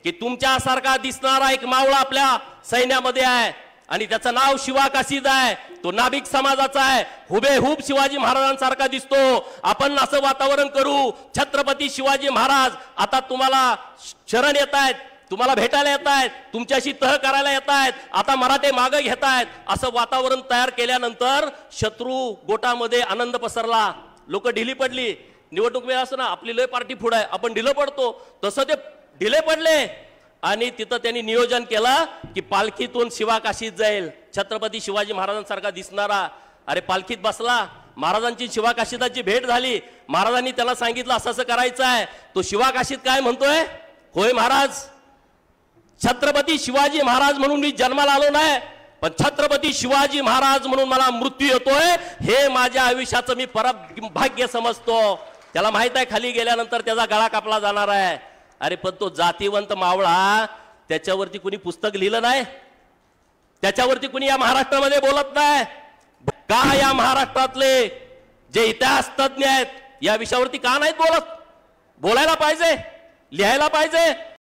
की तुमच्यासारखा दिसणारा एक मावळा आपल्या सैन्यामध्ये आहे आणि त्याचं नाव शिवा काशीद आहे, तो नाभिक समाजाचा आहे, हुबेहूब शिवाजी महाराजांसारखा दिसतो। आपण असं वातावरण करू, छत्रपती शिवाजी महाराज आता तुम्हाला शरण येत आहेत, तुम्हाला भेटायला येत आहेत, तुमच्याशी तह करायला येत आहेत, आता मराठे मागे घेत आहेत, असं वातावरण तयार केल्यानंतर शत्रू गोटामध्ये आनंद पसरला, लोक ढिली पडली। निवडणूक वेळ असं ना, आपली लय पार्टी पुढे आहे, आपण ढिलं पडतो, तसं ते ढिले पडले आणि तिथं त्यांनी नियोजन केलं की पालखीतून शिवा काशीद जाईल, छत्रपती शिवाजी महाराजांसारखा दिसणारा। अरे पालखीत बसला, महाराजांची शिवा काशीदाची भेट झाली, महाराजांनी त्याला सांगितलं असं असं करायचं आहे। तो शिवा काशीद काय म्हणतोय, होय महाराज, छत्रपती शिवाजी महाराज म्हणून मी जन्माला आलो नाही, पण छत्रपती शिवाजी महाराज म्हणून मला मृत्यू येतोय, हे माझ्या आयुष्याचं मी परभाग्य समजतो। त्याला माहित आहे खाली गेल्यानंतर त्याचा गळा कापला जाणार आहे। अरे पण तो जातीवंत मावळा, त्याच्यावरती कुणी पुस्तक लिहिलं नाही, त्याच्यावरती कुणी या महाराष्ट्रामध्ये बोलत नाही का? या महाराष्ट्रातले जे इतिहास तज्ञ आहेत या विषयावरती का नाहीत बोलत? बोलायला पाहिजे, लिहायला पाहिजे।